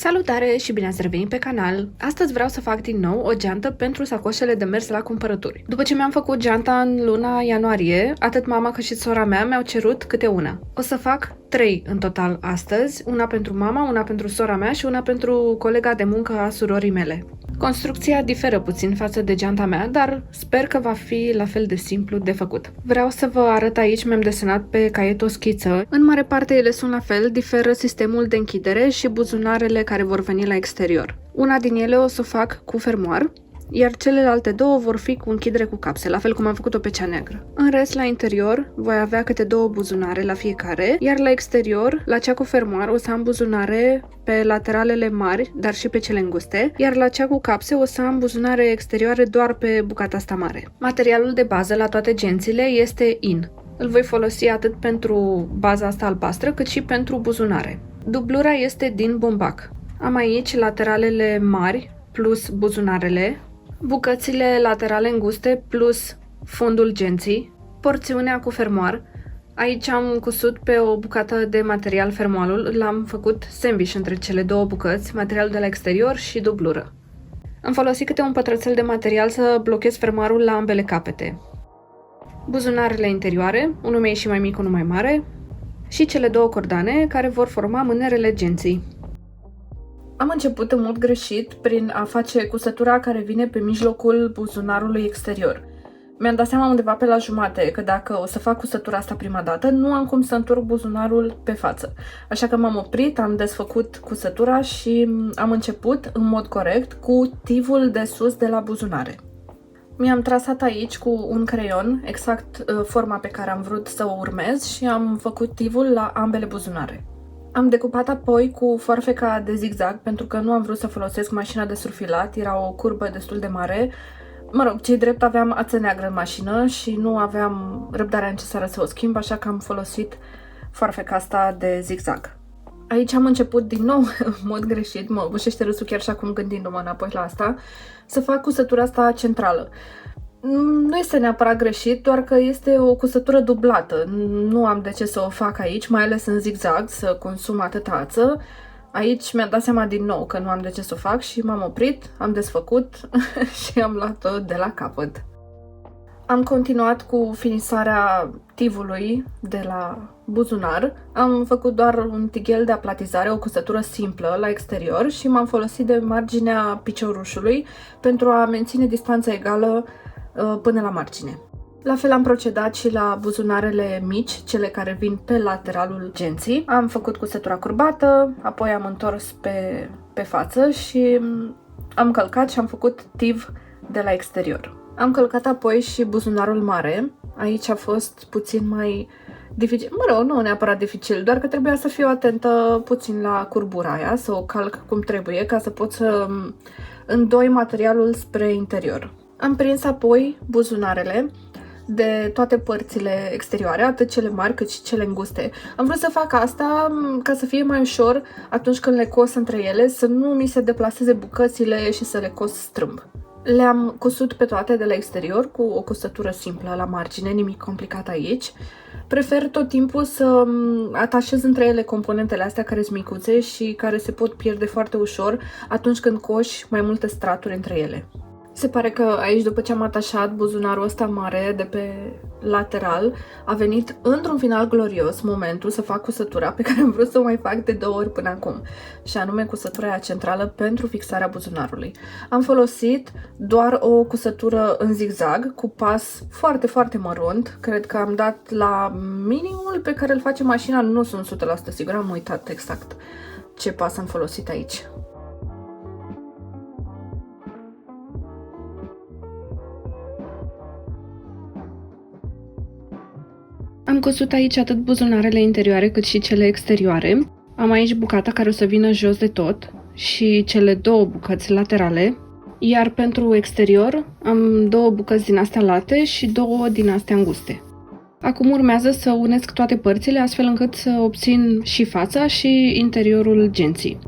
Salutare și bine ați revenit pe canal! Astăzi vreau să fac din nou o geantă pentru sacoșele de mers la cumpărături. După ce mi-am făcut geanta în luna ianuarie, atât mama cât și sora mea mi-au cerut câte una. O să fac 3 în total astăzi, una pentru mama, una pentru sora mea și una pentru colega de muncă a surorii mele. Construcția diferă puțin față de geanta mea, dar sper că va fi la fel de simplu de făcut. Vreau să vă arăt aici, mi-am desenat pe caiet o schiță. În mare parte ele sunt la fel, diferă sistemul de închidere și buzunarele care vor veni la exterior. Una din ele o să o fac cu fermoar, iar celelalte două vor fi cu închidere cu capse, la fel cum am făcut-o pe cea neagră. În rest, la interior, voi avea câte 2 buzunare la fiecare, iar la exterior, la cea cu fermoar, o să am buzunare pe lateralele mari, dar și pe cele înguste, iar la cea cu capse o să am buzunare exterioare doar pe bucata asta mare. Materialul de bază la toate gențile este in. Îl voi folosi atât pentru baza asta albastră, cât și pentru buzunare. Dublura este din bumbac. Am aici lateralele mari plus buzunarele, bucățile laterale înguste plus fundul genții, porțiunea cu fermoar. Aici am cusut pe o bucată de material fermoarul, l-am făcut sandwich între cele 2 bucăți, materialul de la exterior și dublură. Am folosit câte un pătrățel de material să blochez fermoarul la ambele capete. Buzunarele interioare, unul mai și mai mic, unul mai mare, și cele 2 cordane care vor forma mânerele genții. Am început în mod greșit prin a face cusătura care vine pe mijlocul buzunarului exterior. Mi-am dat seama undeva pe la jumate că dacă o să fac cusătura asta prima dată, nu am cum să întorc buzunarul pe față. Așa că m-am oprit, am desfăcut cusătura și am început în mod corect cu tivul de sus de la buzunare. Mi-am trasat aici cu un creion exact forma pe care am vrut să o urmez și am făcut tivul la ambele buzunare. Am decupat apoi cu foarfeca de zigzag pentru că nu am vrut să folosesc mașina de surfilat, era o curbă destul de mare. Mă rog, ce-i drept, aveam ață neagră în mașină și nu aveam răbdarea necesară să o schimb, așa că am folosit foarfeca asta de zigzag. Aici am început din nou, în mod greșit, mă bușește râsul chiar și acum gândindu-mă înapoi la asta, să fac cusătura asta centrală. Nu este neapărat greșit, doar că este o cusătură dublată. Nu am de ce să o fac aici, mai ales în zigzag, să consum atâta ață. Aici mi-am dat seama din nou că nu am de ce să o fac și m-am oprit, am desfăcut și am luat-o de la capăt. Am continuat cu finisarea tivului de la buzunar. Am făcut doar un tighel de aplatizare, o cusătură simplă la exterior și m-am folosit de marginea piciorușului pentru a menține distanța egală până la margine. La fel am procedat și la buzunarele mici, cele care vin pe lateralul genții. Am făcut cusătura curbată, apoi am întors pe față și am călcat și am făcut tiv de la exterior. Am călcat apoi și buzunarul mare. Aici a fost puțin mai dificil, mă rog, nu neapărat dificil, doar că trebuia să fiu atentă puțin la curbura aia, să o calc cum trebuie, ca să pot să îndoi materialul spre interior. Am prins apoi buzunarele de toate părțile exterioare, atât cele mari cât și cele înguste. Am vrut să fac asta ca să fie mai ușor atunci când le cos între ele, să nu mi se deplaseze bucățile și să le cos strâmb. Le-am cusut pe toate de la exterior cu o cusătură simplă la margine, nimic complicat aici. Prefer tot timpul să atașez între ele componentele astea care sunt micuțe și care se pot pierde foarte ușor atunci când coși mai multe straturi între ele. Se pare că aici, după ce am atașat buzunarul ăsta mare de pe lateral, a venit într-un final glorios momentul să fac cusătura pe care am vrut să o mai fac de 2 ori până acum, și anume cusătura aia centrală pentru fixarea buzunarului. Am folosit doar o cusătură în zigzag cu pas foarte, foarte mărunt. Cred că am dat la minimul pe care îl face mașina, nu sunt 100% sigură, am uitat exact ce pas am folosit aici. Am cusut aici atât buzunarele interioare cât și cele exterioare. Am aici bucata care o să vină jos de tot și cele 2 bucăți laterale. Iar pentru exterior am 2 bucăți din astea late și 2 din astea înguste. Acum urmează să unesc toate părțile astfel încât să obțin și fața și interiorul genții.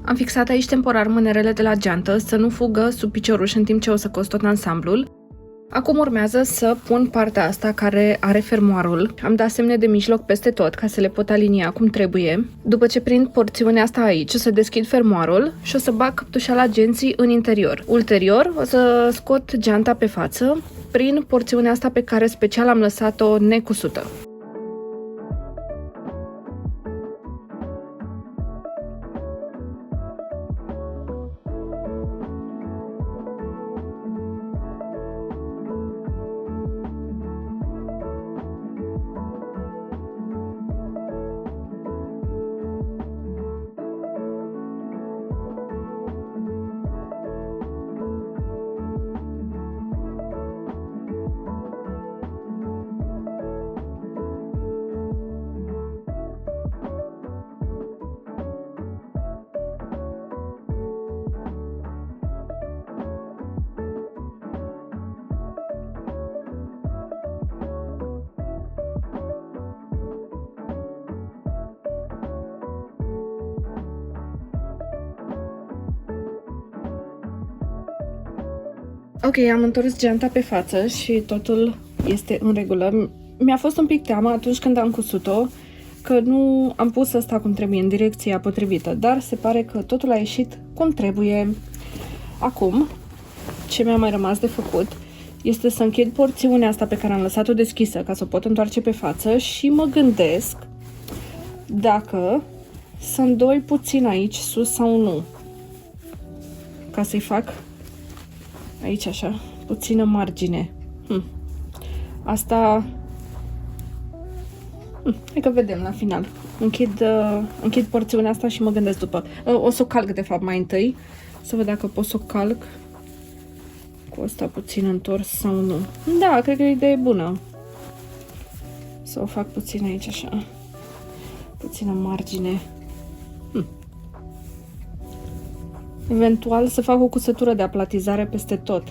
Am fixat aici temporar mânerele de la geantă să nu fugă sub picioruș în timp ce o să cos tot ansamblul. Acum urmează să pun partea asta care are fermoarul. Am dat semne de mijloc peste tot ca să le pot alinia cum trebuie. După ce prind porțiunea asta aici, o să deschid fermoarul și o să bag căptușala genții în interior. Ulterior o să scot geanta pe față prin porțiunea asta pe care special am lăsat-o necusută. Ok, am întors geanta pe față și totul este în regulă. Mi-a fost un pic teamă atunci când am cusut-o că nu am pus asta cum trebuie, în direcția potrivită, dar se pare că totul a ieșit cum trebuie. Acum, ce mi-a mai rămas de făcut este să închid porțiunea asta pe care am lăsat-o deschisă ca să o pot întoarce pe față și mă gândesc dacă să îndoi puțin aici sus sau nu, ca să-i fac aici așa, puțină margine. Asta hai că vedem la final. Închid porțiunea asta și mă gândesc după. O să o calc de fapt mai întâi, să văd dacă pot să o calc cu asta puțin întors sau nu. Da, cred că e o idee bună. Să o fac puțin aici așa, puțină margine. Eventual să fac o cusătură de aplatizare peste tot.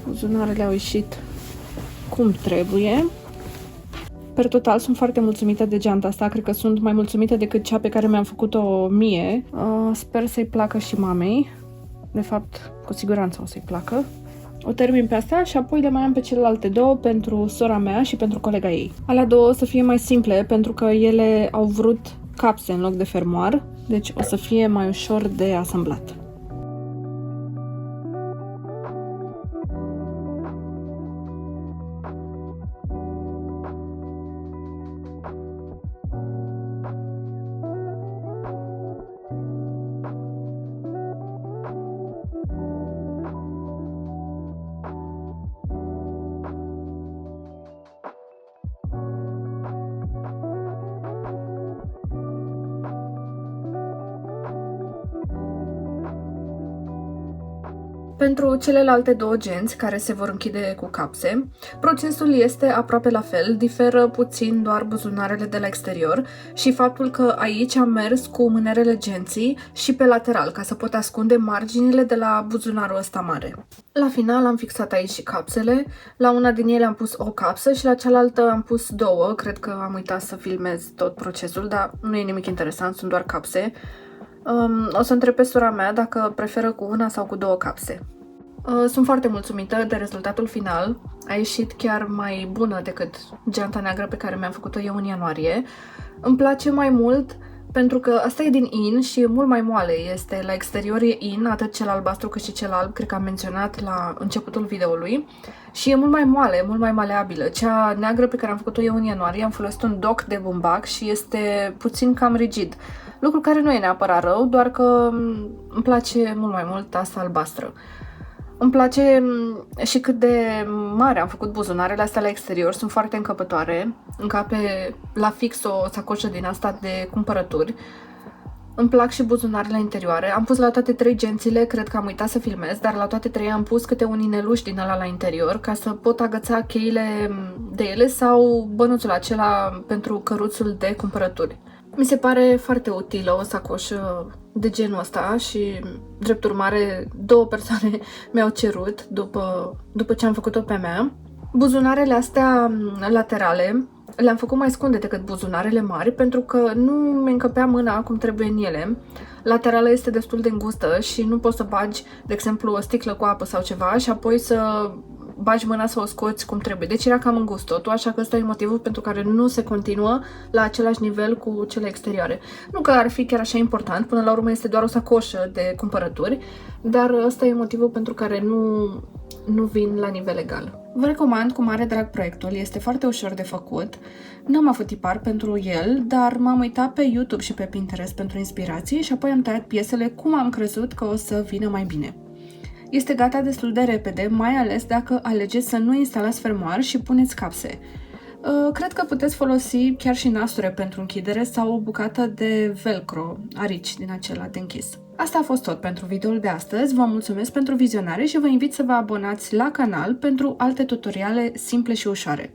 Buzunarele au ieșit cum trebuie. Per total sunt foarte mulțumită de geanta asta. Cred că sunt mai mulțumită decât cea pe care mi-am făcut-o mie. Sper să-i placă și mamei. De fapt, cu siguranță o să-i placă. O termin pe asta și apoi le mai am pe celelalte două pentru sora mea și pentru colega ei. Alea două o să fie mai simple pentru că ele au vrut capse în loc de fermoar. Deci o să fie mai ușor de asamblat. Pentru celelalte două genți care se vor închide cu capse, procesul este aproape la fel, diferă puțin doar buzunarele de la exterior și faptul că aici am mers cu mânerele genții și pe lateral, ca să pot ascunde marginile de la buzunarul ăsta mare. La final am fixat aici și capsele, la una din ele am pus o capsă și la cealaltă am pus două, cred că am uitat să filmez tot procesul, dar nu e nimic interesant, sunt doar capse. O să întreb pe sora mea dacă preferă cu una sau cu două capse. Sunt foarte mulțumită de rezultatul final. A ieșit chiar mai bună decât geanta neagră pe care mi-am făcut-o eu în ianuarie. Îmi place mai mult pentru că asta e din in și e mult mai moale. Este la exterior e in, atât cel albastru cât și cel alb, cred că am menționat la începutul videoului. Și e mult mai moale, mult mai maleabilă. Cea neagră pe care am făcut-o eu în ianuarie am folosit un doc de bumbac și este puțin cam rigid. Lucru care nu e neapărat rău, doar că îmi place mult mai mult asta albastră. Îmi place și cât de mare am făcut buzunarele astea la exterior, sunt foarte încăpătoare, încape la fix o sacoșă din asta de cumpărături. Îmi plac și buzunarele interioare, am pus la toate trei gențile, cred că am uitat să filmez, dar la toate trei am pus câte un ineluș din ăla la interior ca să pot agăța cheile de ele sau bănuțul acela pentru căruțul de cumpărături. Mi se pare foarte utilă o sacoșă de genul ăsta și, drept urmare, două persoane mi-au cerut după ce am făcut-o pe mea. Buzunarele astea laterale le-am făcut mai scunde decât buzunarele mari pentru că nu mi încăpea mâna cum trebuie în ele. laterală este destul de îngustă și nu poți să bagi, de exemplu, o sticlă cu apă sau ceva și apoi să bagi mâna să o scoți cum trebuie. Deci era cam îngust totul, așa că ăsta e motivul pentru care nu se continuă la același nivel cu cele exterioare. Nu că ar fi chiar așa important, până la urmă este doar o sacoșă de cumpărături, dar ăsta e motivul pentru care nu vin la nivel egal. Vă recomand cu mare drag proiectul, este foarte ușor de făcut. Nu am avut tipar pentru el, dar m-am uitat pe YouTube și pe Pinterest pentru inspirație și apoi am tăiat piesele cum am crezut că o să vină mai bine. Este gata destul de repede, mai ales dacă alegeți să nu instalați fermoar și puneți capse. Cred că puteți folosi chiar și nasture pentru închidere sau o bucată de velcro, arici din acela de închis. Asta a fost tot pentru videoul de astăzi, vă mulțumesc pentru vizionare și vă invit să vă abonați la canal pentru alte tutoriale simple și ușoare.